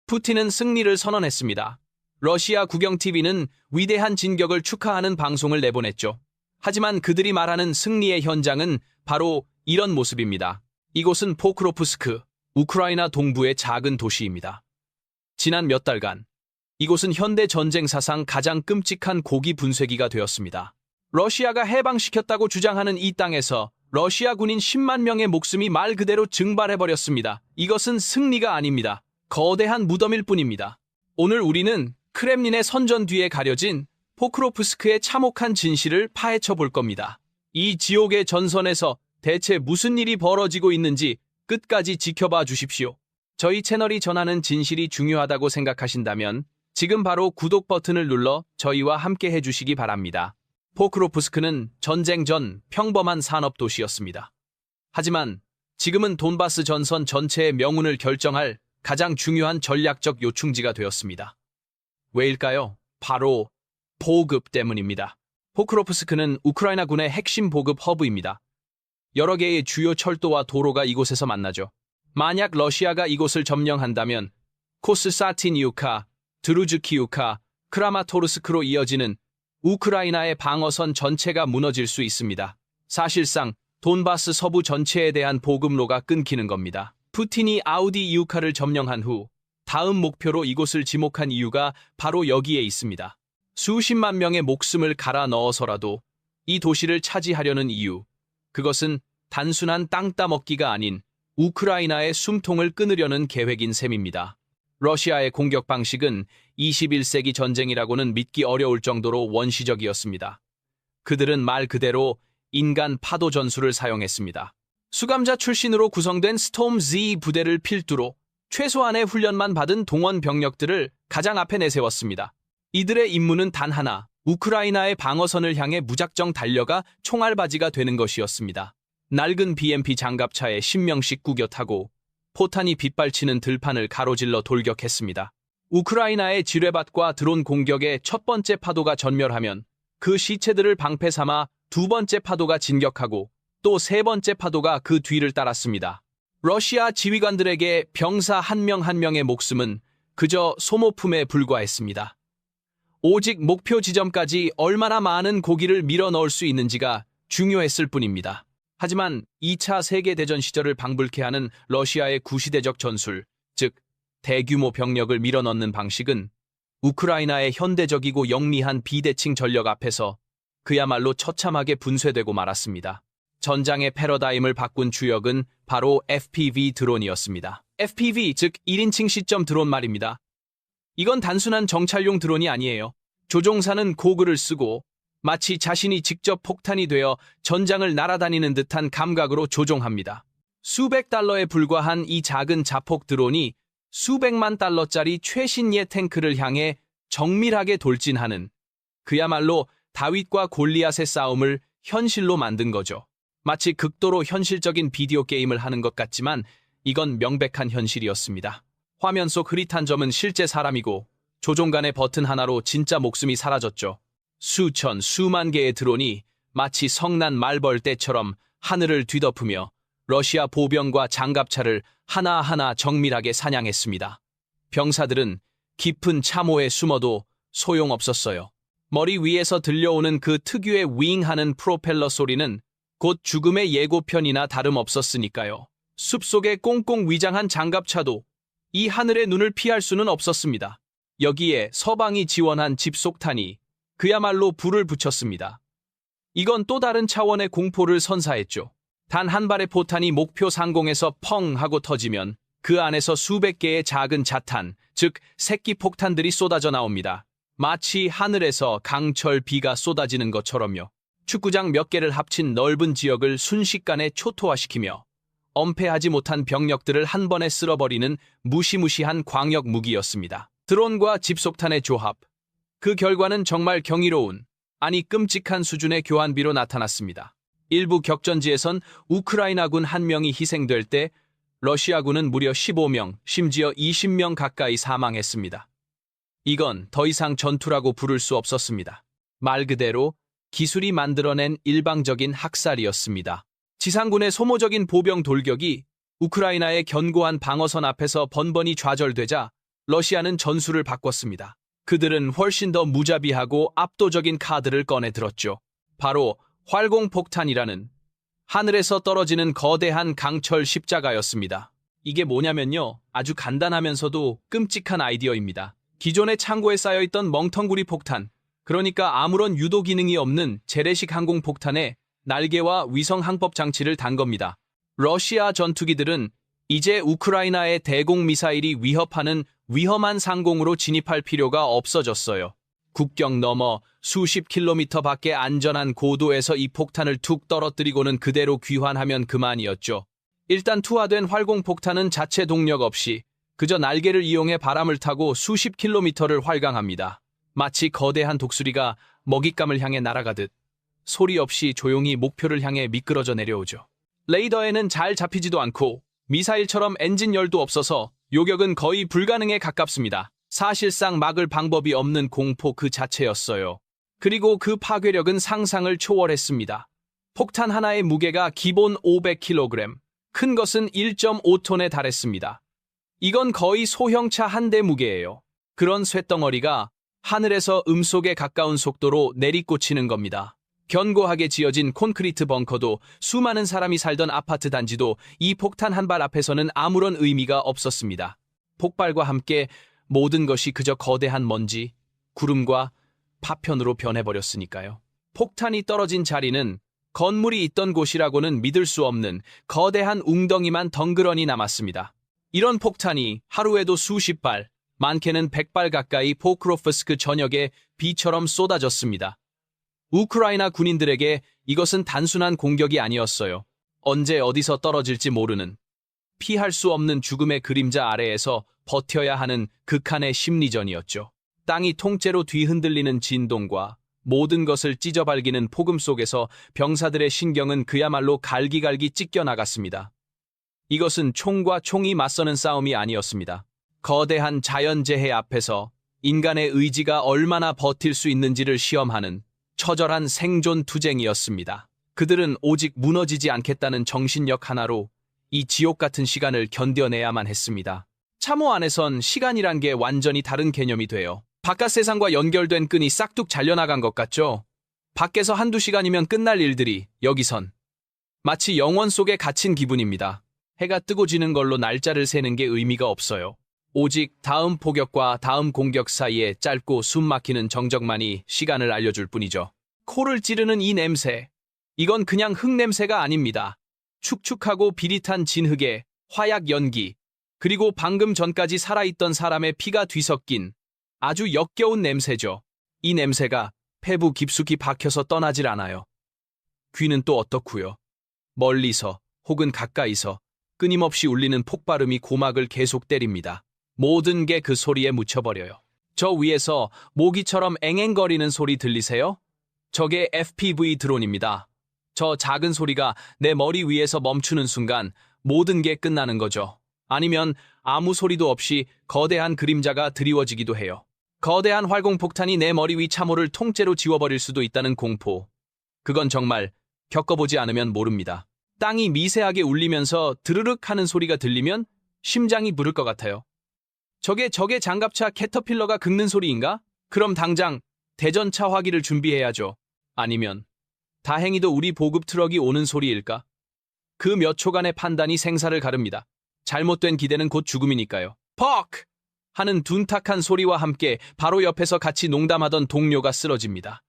푸틴은 승리를 선언했습니다. 러시아 국영TV는 위대한 진격을 축하하는 방송을 내보냈죠. 하지만 그들이 말하는 승리의 현장은 바로 이런 모습입니다. 이곳은 포크로프스크, 우크라이나 동부의 작은 도시입니다. 지난 몇 달간 이곳은 현대 전쟁 사상 가장 끔찍한 고기 분쇄기가 되었습니다. 러시아가 해방시켰다고 주장하는 이 땅에서 러시아 군인 10만 명의 목숨이 말 그대로 증발해버렸습니다. 이것은 승리가 아닙니다. 거대한 무덤일 뿐입니다. 오늘 우리는 크렘린의 선전 뒤에 가려진 포크로프스크의 참혹한 진실을 파헤쳐 볼 겁니다. 이 지옥의 전선에서 대체 무슨 일이 벌어지고 있는지 끝까지 지켜봐 주십시오. 저희 채널이 전하는 진실이 중요하다고 생각하신다면 지금 바로 구독 버튼을 눌러 저희와 함께 해주시기 바랍니다. 포크로프스크는 전쟁 전 평범한 산업도시였습니다. 하지만 지금은 돈바스 전선 전체의 명운을 결정할 가장 중요한 전략적 요충지가 되었습니다. 왜일까요? 바로 보급 때문입니다. 포크로프스크는 우크라이나군의 핵심 보급 허브입니다. 여러 개의 주요 철도와 도로가 이곳에서 만나죠. 만약 러시아가 이곳을 점령한다면 코스사티니우카, 드루즈키우카, 크라마토르스크로 이어지는 우크라이나의 방어선 전체가 무너질 수 있습니다. 사실상 돈바스 서부 전체에 대한 보급로가 끊기는 겁니다. 푸틴이 아우디이우카를 점령한 후 다음 목표로 이곳을 지목한 이유가 바로 여기에 있습니다. 수십만 명의 목숨을 갈아 넣어서라도 이 도시를 차지하려는 이유, 그것은 단순한 땅 따먹기가 아닌 우크라이나의 숨통을 끊으려는 계획인 셈입니다. 러시아의 공격 방식은 21세기 전쟁이라고는 믿기 어려울 정도로 원시적이었습니다. 그들은 말 그대로 인간 파도 전술을 사용했습니다. 수감자 출신으로 구성된 스톰 Z 부대를 필두로 최소한의 훈련만 받은 동원 병력들을 가장 앞에 내세웠습니다. 이들의 임무는 단 하나, 우크라이나의 방어선을 향해 무작정 달려가 총알바지가 되는 것이었습니다. 낡은 BMP 장갑차에 10명씩 구겨 타고 포탄이 빗발치는 들판을 가로질러 돌격했습니다. 우크라이나의 지뢰밭과 드론 공격의 첫 번째 파도가 전멸하면 그 시체들을 방패 삼아 두 번째 파도가 진격하고 또 세 번째 파도가 그 뒤를 따랐습니다. 러시아 지휘관들에게 병사 한 명 한 명의 목숨은 그저 소모품에 불과했습니다. 오직 목표 지점까지 얼마나 많은 고기를 밀어 넣을 수 있는지가 중요했을 뿐입니다. 하지만 2차 세계대전 시절을 방불케 하는 러시아의 구시대적 전술, 즉 대규모 병력을 밀어넣는 방식은 우크라이나의 현대적이고 영리한 비대칭 전력 앞에서 그야말로 처참하게 분쇄되고 말았습니다. 전장의 패러다임을 바꾼 주역은 바로 FPV 드론이었습니다. FPV, 즉 1인칭 시점 드론 말입니다. 이건 단순한 정찰용 드론이 아니에요. 조종사는 고글을 쓰고 마치 자신이 직접 폭탄이 되어 전장을 날아다니는 듯한 감각으로 조종합니다. 수백 달러에 불과한 이 작은 자폭 드론이 수백만 달러짜리 최신의 탱크를 향해 정밀하게 돌진하는, 그야말로 다윗과 골리앗의 싸움을 현실로 만든 거죠. 마치 극도로 현실적인 비디오 게임을 하는 것 같지만 이건 명백한 현실이었습니다. 화면 속 흐릿한 점은 실제 사람이고 조종간의 버튼 하나로 진짜 목숨이 사라졌죠. 수천, 수만 개의 드론이 마치 성난 말벌떼처럼 하늘을 뒤덮으며 러시아 보병과 장갑차를 하나하나 정밀하게 사냥했습니다. 병사들은 깊은 참호에 숨어도 소용없었어요. 머리 위에서 들려오는 그 특유의 윙하는 프로펠러 소리는 곧 죽음의 예고편이나 다름없었으니까요. 숲속에 꽁꽁 위장한 장갑차도 이 하늘의 눈을 피할 수는 없었습니다. 여기에 서방이 지원한 집속탄이 그야말로 불을 붙였습니다. 이건 또 다른 차원의 공포를 선사했죠. 단 한 발의 포탄이 목표 상공에서 펑 하고 터지면 그 안에서 수백 개의 작은 자탄, 즉 새끼 폭탄들이 쏟아져 나옵니다. 마치 하늘에서 강철 비가 쏟아지는 것처럼요. 축구장 몇 개를 합친 넓은 지역을 순식간에 초토화시키며 엄폐하지 못한 병력들을 한 번에 쓸어버리는 무시무시한 광역 무기였습니다. 드론과 집속탄의 조합. 그 결과는 정말 경이로운, 아니 끔찍한 수준의 교환비로 나타났습니다. 일부 격전지에선 우크라이나군 한 명이 희생될 때 러시아군은 무려 15명, 심지어 20명 가까이 사망했습니다. 이건 더 이상 전투라고 부를 수 없었습니다. 말 그대로 기술이 만들어낸 일방적인 학살이었습니다. 지상군의 소모적인 보병 돌격이 우크라이나의 견고한 방어선 앞에서 번번이 좌절되자 러시아는 전술을 바꿨습니다. 그들은 훨씬 더 무자비하고 압도적인 카드를 꺼내 들었죠. 바로 활공폭탄이라는 하늘에서 떨어지는 거대한 강철 십자가였습니다. 이게 뭐냐면요. 아주 간단하면서도 끔찍한 아이디어입니다. 기존의 창고에 쌓여있던 멍텅구리 폭탄, 그러니까 아무런 유도 기능이 없는 재래식 항공폭탄에 날개와 위성 항법 장치를 단 겁니다. 러시아 전투기들은 이제 우크라이나의 대공 미사일이 위협하는 위험한 상공으로 진입할 필요가 없어졌어요. 국경 너머 수십 킬로미터 밖의 안전한 고도에서 이 폭탄을 툭 떨어뜨리고는 그대로 귀환하면 그만이었죠. 일단 투하된 활공폭탄은 자체 동력 없이 그저 날개를 이용해 바람을 타고 수십 킬로미터를 활강합니다. 마치 거대한 독수리가 먹잇감을 향해 날아가듯 소리 없이 조용히 목표를 향해 미끄러져 내려오죠. 레이더에는 잘 잡히지도 않고 미사일처럼 엔진 열도 없어서 요격은 거의 불가능에 가깝습니다. 사실상 막을 방법이 없는 공포 그 자체였어요. 그리고 그 파괴력은 상상을 초월했습니다. 폭탄 하나의 무게가 기본 500kg, 큰 것은 1.5톤에 달했습니다. 이건 거의 소형차 한 대 무게예요. 그런 쇳덩어리가 하늘에서 음속에 가까운 속도로 내리꽂히는 겁니다. 견고하게 지어진 콘크리트 벙커도 수많은 사람이 살던 아파트 단지도 이 폭탄 한 발 앞에서는 아무런 의미가 없었습니다. 폭발과 함께 모든 것이 그저 거대한 먼지, 구름과 파편으로 변해버렸으니까요. 폭탄이 떨어진 자리는 건물이 있던 곳이라고는 믿을 수 없는 거대한 웅덩이만 덩그러니 남았습니다. 이런 폭탄이 하루에도 수십 발, 많게는 100발 가까이 포크로프스크 전역에 비처럼 쏟아졌습니다. 우크라이나 군인들에게 이것은 단순한 공격이 아니었어요. 언제 어디서 떨어질지 모르는, 피할 수 없는 죽음의 그림자 아래에서 버텨야 하는 극한의 심리전이었죠. 땅이 통째로 뒤흔들리는 진동과 모든 것을 찢어발기는 폭음 속에서 병사들의 신경은 그야말로 갈기갈기 찢겨나갔습니다. 이것은 총과 총이 맞서는 싸움이 아니었습니다. 거대한 자연재해 앞에서 인간의 의지가 얼마나 버틸 수 있는지를 시험하는 처절한 생존 투쟁이었습니다. 그들은 오직 무너지지 않겠다는 정신력 하나로 이 지옥 같은 시간을 견뎌내야만 했습니다. 참호 안에선 시간이란 게 완전히 다른 개념이 돼요. 바깥 세상과 연결된 끈이 싹둑 잘려나간 것 같죠? 밖에서 한두 시간이면 끝날 일들이 여기선 마치 영원 속에 갇힌 기분입니다. 해가 뜨고 지는 걸로 날짜를 세는 게 의미가 없어요. 오직 다음 포격과 다음 공격 사이에 짧고 숨막히는 정적만이 시간을 알려줄 뿐이죠. 코를 찌르는 이 냄새, 이건 그냥 흙냄새가 아닙니다. 축축하고 비릿한 진흙에 화약 연기, 그리고 방금 전까지 살아있던 사람의 피가 뒤섞인 아주 역겨운 냄새죠. 이 냄새가 폐부 깊숙이 박혀서 떠나질 않아요. 귀는 또 어떻고요? 멀리서 혹은 가까이서 끊임없이 울리는 폭발음이 고막을 계속 때립니다. 모든 게 그 소리에 묻혀버려요. 저 위에서 모기처럼 앵앵거리는 소리 들리세요? 저게 FPV 드론입니다. 저 작은 소리가 내 머리 위에서 멈추는 순간 모든 게 끝나는 거죠. 아니면 아무 소리도 없이 거대한 그림자가 드리워지기도 해요. 거대한 활공폭탄이 내 머리 위 참호를 통째로 지워버릴 수도 있다는 공포. 그건 정말 겪어보지 않으면 모릅니다. 땅이 미세하게 울리면서 드르륵 하는 소리가 들리면 심장이 부를 것 같아요. 저게 장갑차 캐터필러가 긁는 소리인가? 그럼 당장 대전차 화기를 준비해야죠. 아니면 다행히도 우리 보급 트럭이 오는 소리일까? 그 몇 초간의 판단이 생사를 가릅니다. 잘못된 기대는 곧 죽음이니까요. 퍽! 하는 둔탁한 소리와 함께 바로 옆에서 같이 농담하던 동료가 쓰러집니다.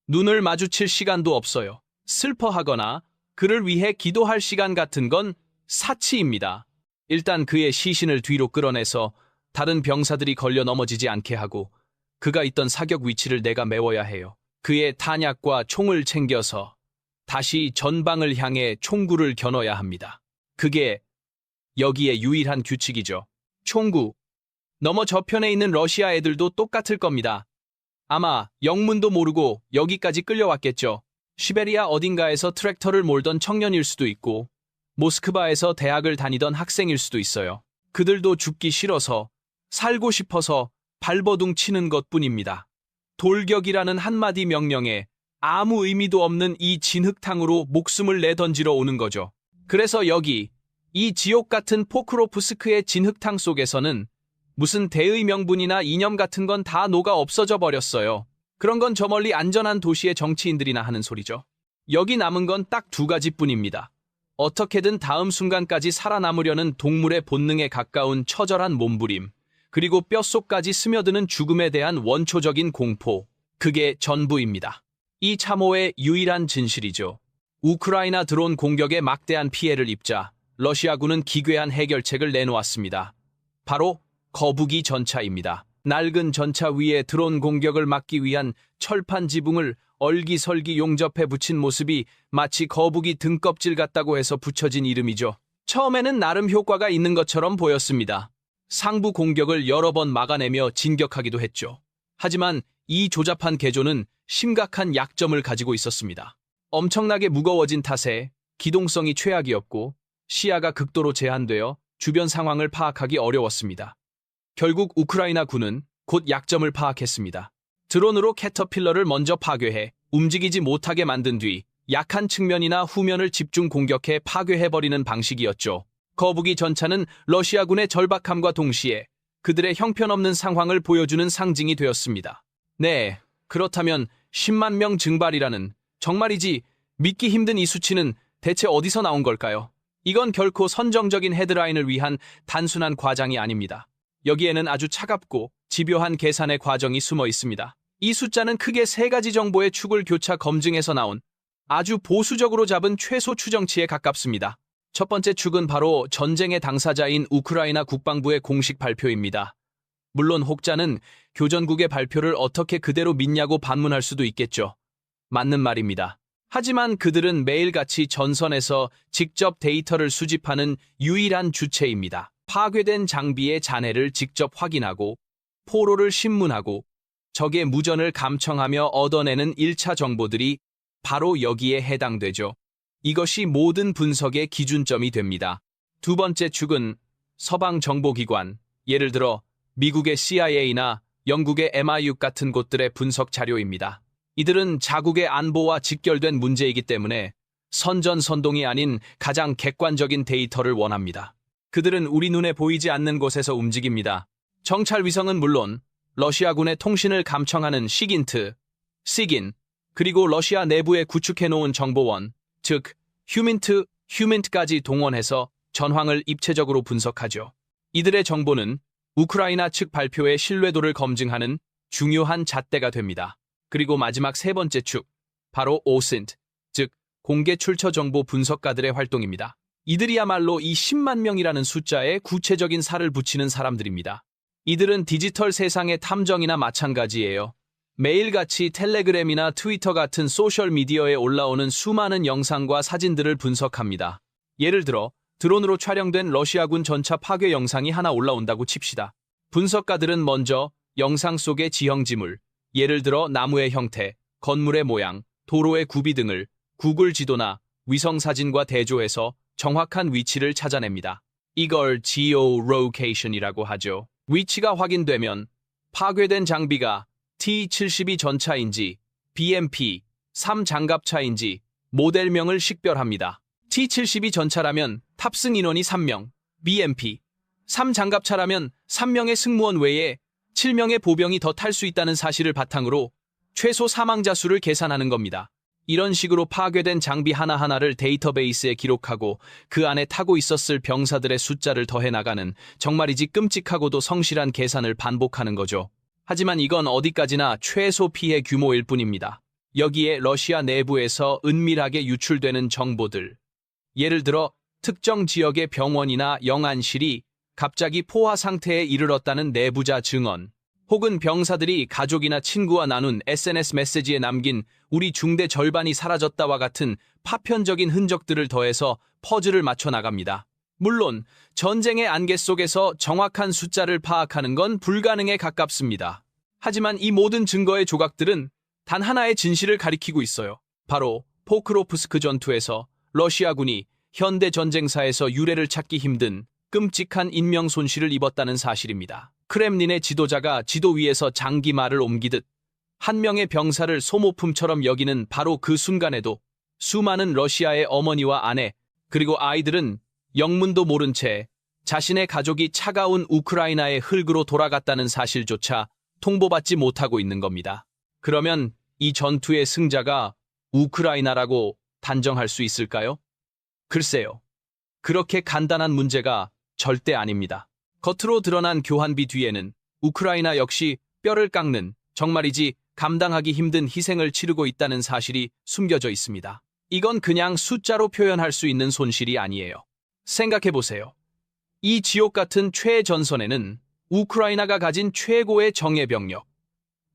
눈을 마주칠 시간도 없어요. 슬퍼하거나 그를 위해 기도할 시간 같은 건 사치입니다. 일단 그의 시신을 뒤로 끌어내서 다른 병사들이 걸려 넘어지지 않게 하고 그가 있던 사격 위치를 내가 메워야 해요. 그의 탄약과 총을 챙겨서 다시 전방을 향해 총구를 겨눠야 합니다. 그게 여기에 유일한 규칙이죠. 총구. 너머 저편에 있는 러시아 애들도 똑같을 겁니다. 아마 영문도 모르고 여기까지 끌려왔겠죠. 시베리아 어딘가에서 트랙터를 몰던 청년일 수도 있고 모스크바에서 대학을 다니던 학생일 수도 있어요. 그들도 죽기 싫어서 살고 싶어서 발버둥 치는 것뿐입니다. 돌격이라는 한마디 명령에 아무 의미도 없는 이 진흙탕으로 목숨을 내던지러 오는 거죠. 그래서 여기 이 지옥 같은 포크로프스크의 진흙탕 속에서는 무슨 대의 명분이나 이념 같은 건 다 녹아 없어져 버렸어요. 그런 건 저 멀리 안전한 도시의 정치인들이나 하는 소리죠. 여기 남은 건 딱 두 가지뿐입니다. 어떻게든 다음 순간까지 살아남으려는 동물의 본능에 가까운 처절한 몸부림, 그리고 뼛속까지 스며드는 죽음에 대한 원초적인 공포. 그게 전부입니다. 이 참호의 유일한 진실이죠. 우크라이나 드론 공격에 막대한 피해를 입자 러시아군은 기괴한 해결책을 내놓았습니다. 바로 거북이 전차입니다. 낡은 전차 위에 드론 공격을 막기 위한 철판 지붕을 얼기설기 용접해 붙인 모습이 마치 거북이 등껍질 같다고 해서 붙여진 이름이죠. 처음에는 나름 효과가 있는 것처럼 보였습니다. 상부 공격을 여러 번 막아내며 진격하기도 했죠. 하지만 이 조잡한 개조는 심각한 약점을 가지고 있었습니다. 엄청나게 무거워진 탓에 기동성이 최악이었고 시야가 극도로 제한되어 주변 상황을 파악하기 어려웠습니다. 결국 우크라이나 군은 곧 약점을 파악했습니다. 드론으로 캐터필러를 먼저 파괴해 움직이지 못하게 만든 뒤 약한 측면이나 후면을 집중 공격해 파괴해버리는 방식이었죠. 거북이 전차는 러시아군의 절박함과 동시에 그들의 형편없는 상황을 보여주는 상징이 되었습니다. 네, 그렇다면 10만 명 증발이라는 정말이지 믿기 힘든 이 수치는 대체 어디서 나온 걸까요? 이건 결코 선정적인 헤드라인을 위한 단순한 과장이 아닙니다. 여기에는 아주 차갑고 집요한 계산의 과정이 숨어 있습니다. 이 숫자는 크게 세 가지 정보의 축을 교차 검증해서 나온 아주 보수적으로 잡은 최소 추정치에 가깝습니다. 첫 번째 축은 바로 전쟁의 당사자인 우크라이나 국방부의 공식 발표입니다. 물론 혹자는 교전국의 발표를 어떻게 그대로 믿냐고 반문할 수도 있겠죠. 맞는 말입니다. 하지만 그들은 매일같이 전선에서 직접 데이터를 수집하는 유일한 주체입니다. 파괴된 장비의 잔해를 직접 확인하고 포로를 신문하고 적의 무전을 감청하며 얻어내는 1차 정보들이 바로 여기에 해당되죠. 이것이 모든 분석의 기준점이 됩니다. 두 번째 축은 서방 정보기관, 예를 들어 미국의 CIA나 영국의 MI6 같은 곳들의 분석 자료입니다. 이들은 자국의 안보와 직결된 문제이기 때문에 선전선동이 아닌 가장 객관적인 데이터를 원합니다. 그들은 우리 눈에 보이지 않는 곳에서 움직입니다. 정찰 위성은 물론 러시아군의 통신을 감청하는 시긴트, 시긴, 그리고 러시아 내부에 구축해놓은 정보원, 즉 휴민트까지 동원해서 전황을 입체적으로 분석하죠. 이들의 정보는 우크라이나 측 발표의 신뢰도를 검증하는 중요한 잣대가 됩니다. 그리고 마지막 세 번째 축, 바로 오신트, 즉 공개 출처 정보 분석가들의 활동입니다. 이들이야말로 이 10만 명이라는 숫자에 구체적인 살을 붙이는 사람들입니다. 이들은 디지털 세상의 탐정이나 마찬가지예요. 매일같이 텔레그램이나 트위터 같은 소셜미디어에 올라오는 수많은 영상과 사진들을 분석합니다. 예를 들어 드론으로 촬영된 러시아군 전차 파괴 영상이 하나 올라온다고 칩시다. 분석가들은 먼저 영상 속의 지형지물, 예를 들어 나무의 형태, 건물의 모양, 도로의 구비 등을 구글 지도나 위성사진과 대조해서 정확한 위치를 찾아냅니다. 이걸 geolocation이라고 하죠. 위치가 확인되면 파괴된 장비가 T-72 전차인지 BMP 3 장갑차인지 모델명을 식별합니다. T-72 전차라면 탑승 인원이 3명, BMP 3 장갑차라면 3명의 승무원 외에 7명의 보병이 더 탈 수 있다는 사실을 바탕으로 최소 사망자 수를 계산하는 겁니다. 이런 식으로 파괴된 장비 하나하나를 데이터베이스에 기록하고 그 안에 타고 있었을 병사들의 숫자를 더해 나가는 정말이지 끔찍하고도 성실한 계산을 반복하는 거죠. 하지만 이건 어디까지나 최소 피해 규모일 뿐입니다. 여기에 러시아 내부에서 은밀하게 유출되는 정보들, 예를 들어 특정 지역의 병원이나 영안실이 갑자기 포화 상태에 이르렀다는 내부자 증언, 혹은 병사들이 가족이나 친구와 나눈 SNS 메시지에 남긴 우리 중대 절반이 사라졌다와 같은 파편적인 흔적들을 더해서 퍼즐을 맞춰 나갑니다. 물론 전쟁의 안개 속에서 정확한 숫자를 파악하는 건 불가능에 가깝습니다. 하지만 이 모든 증거의 조각들은 단 하나의 진실을 가리키고 있어요. 바로 포크로프스크 전투에서 러시아군이 현대 전쟁사에서 유례를 찾기 힘든 끔찍한 인명 손실을 입었다는 사실입니다. 크렘린의 지도자가 지도 위에서 장기말을 옮기듯 한 명의 병사를 소모품처럼 여기는 바로 그 순간에도 수많은 러시아의 어머니와 아내, 그리고 아이들은 영문도 모른 채 자신의 가족이 차가운 우크라이나의 흙으로 돌아갔다는 사실조차 통보받지 못하고 있는 겁니다. 그러면 이 전투의 승자가 우크라이나라고 단정할 수 있을까요? 글쎄요. 그렇게 간단한 문제가 절대 아닙니다. 겉으로 드러난 교환비 뒤에는 우크라이나 역시 뼈를 깎는, 정말이지 감당하기 힘든 희생을 치르고 있다는 사실이 숨겨져 있습니다. 이건 그냥 숫자로 표현할 수 있는 손실이 아니에요. 생각해보세요. 이 지옥 같은 최전선에는 우크라이나가 가진 최고의 정예병력,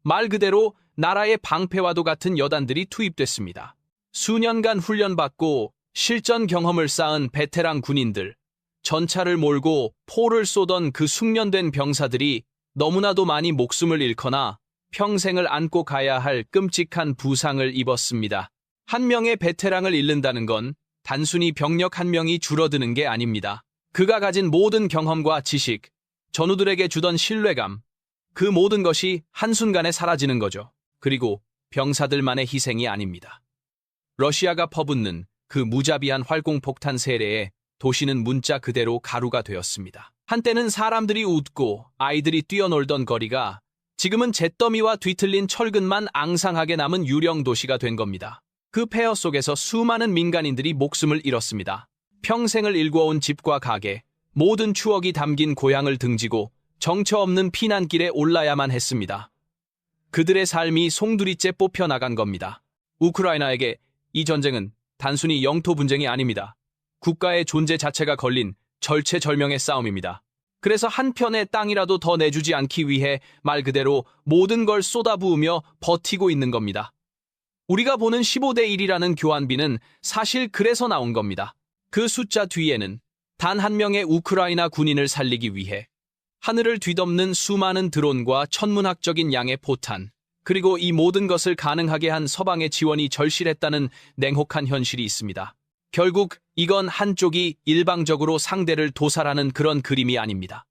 말 그대로 나라의 방패와도 같은 여단들이 투입됐습니다. 수년간 훈련받고 실전 경험을 쌓은 베테랑 군인들, 전차를 몰고 포를 쏘던 그 숙련된 병사들이 너무나도 많이 목숨을 잃거나 평생을 안고 가야 할 끔찍한 부상을 입었습니다. 한 명의 베테랑을 잃는다는 건 단순히 병력 한 명이 줄어드는 게 아닙니다. 그가 가진 모든 경험과 지식, 전우들에게 주던 신뢰감, 그 모든 것이 한순간에 사라지는 거죠. 그리고 병사들만의 희생이 아닙니다. 러시아가 퍼붓는 그 무자비한 활공폭탄 세례에 도시는 문자 그대로 가루가 되었습니다. 한때는 사람들이 웃고 아이들이 뛰어놀던 거리가 지금은 잿더미와 뒤틀린 철근만 앙상하게 남은 유령 도시가 된 겁니다. 그 폐허 속에서 수많은 민간인들이 목숨을 잃었습니다. 평생을 일궈온 집과 가게, 모든 추억이 담긴 고향을 등지고 정처 없는 피난길에 올라야만 했습니다. 그들의 삶이 송두리째 뽑혀나간 겁니다. 우크라이나에게 이 전쟁은 단순히 영토 분쟁이 아닙니다. 국가의 존재 자체가 걸린 절체절명의 싸움입니다. 그래서 한 편의 땅이라도 더 내주지 않기 위해 말 그대로 모든 걸 쏟아부으며 버티고 있는 겁니다. 우리가 보는 15대 1이라는 교환비는 사실 그래서 나온 겁니다. 그 숫자 뒤에는 단 한 명의 우크라이나 군인을 살리기 위해 하늘을 뒤덮는 수많은 드론과 천문학적인 양의 포탄, 그리고 이 모든 것을 가능하게 한 서방의 지원이 절실했다는 냉혹한 현실이 있습니다. 결국 이건 한쪽이 일방적으로 상대를 도살하는 그런 그림이 아닙니다.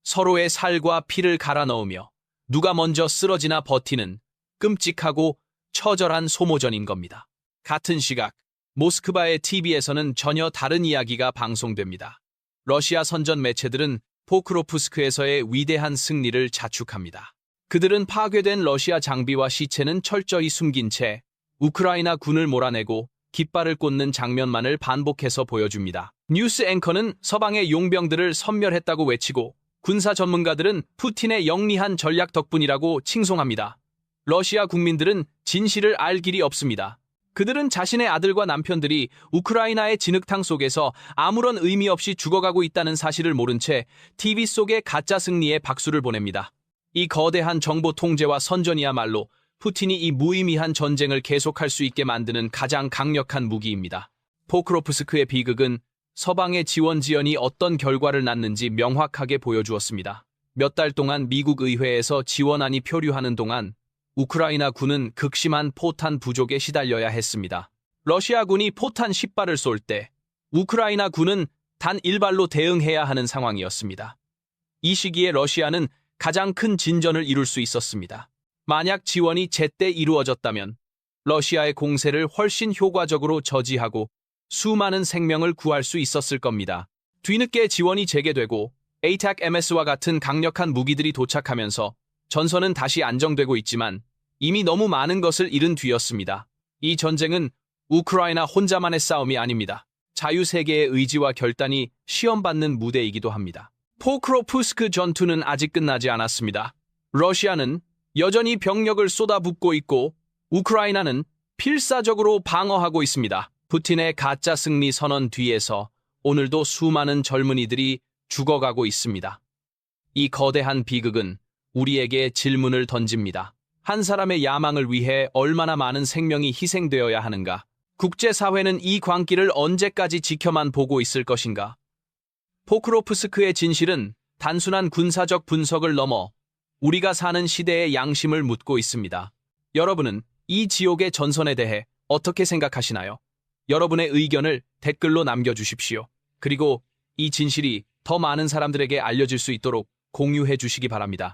서로의 살과 피를 갈아 넣으며 누가 먼저 쓰러지나 버티는 끔찍하고 처절한 소모전인 겁니다. 같은 시각 모스크바의 TV에서는 전혀 다른 이야기가 방송됩니다. 러시아 선전 매체들은 포크로프스크에서의 위대한 승리를 자축합니다. 그들은 파괴된 러시아 장비와 시체는 철저히 숨긴 채 우크라이나 군을 몰아내고 깃발을 꽂는 장면만을 반복해서 보여줍니다. 뉴스 앵커는 서방의 용병들을 섬멸했다고 외치고 군사 전문가들은 푸틴의 영리한 전략 덕분이라고 칭송합니다. 러시아 국민들은 진실을 알 길이 없습니다. 그들은 자신의 아들과 남편들이 우크라이나의 진흙탕 속에서 아무런 의미 없이 죽어가고 있다는 사실을 모른 채 TV 속의 가짜 승리에 박수를 보냅니다. 이 거대한 정보 통제와 선전이야말로 푸틴이 이 무의미한 전쟁을 계속할 수 있게 만드는 가장 강력한 무기입니다. 포크로프스크의 비극은 서방의 지원 지연이 어떤 결과를 낳는지 명확하게 보여주었습니다. 몇 달 동안 미국 의회에서 지원안이 표류하는 동안 우크라이나 군은 극심한 포탄 부족에 시달려야 했습니다. 러시아군이 포탄 10발을 쏠 때 우크라이나 군은 단 1발로 대응해야 하는 상황이었습니다. 이 시기에 러시아는 가장 큰 진전을 이룰 수 있었습니다. 만약 지원이 제때 이루어졌다면 러시아의 공세를 훨씬 효과적으로 저지하고 수많은 생명을 구할 수 있었을 겁니다. 뒤늦게 지원이 재개되고 ATACMS와 같은 강력한 무기들이 도착하면서 전선은 다시 안정되고 있지만 이미 너무 많은 것을 잃은 뒤였습니다. 이 전쟁은 우크라이나 혼자만의 싸움이 아닙니다. 자유세계의 의지와 결단이 시험받는 무대이기도 합니다. 포크로프스크 전투는 아직 끝나지 않았습니다. 러시아는 여전히 병력을 쏟아붓고 있고 우크라이나는 필사적으로 방어하고 있습니다. 푸틴의 가짜 승리 선언 뒤에서 오늘도 수많은 젊은이들이 죽어가고 있습니다. 이 거대한 비극은 우리에게 질문을 던집니다. 한 사람의 야망을 위해 얼마나 많은 생명이 희생되어야 하는가? 국제사회는 이 광기를 언제까지 지켜만 보고 있을 것인가? 포크로프스크의 진실은 단순한 군사적 분석을 넘어 우리가 사는 시대의 양심을 묻고 있습니다. 여러분은 이 지옥의 전선에 대해 어떻게 생각하시나요? 여러분의 의견을 댓글로 남겨주십시오. 그리고 이 진실이 더 많은 사람들에게 알려질 수 있도록 공유해 주시기 바랍니다.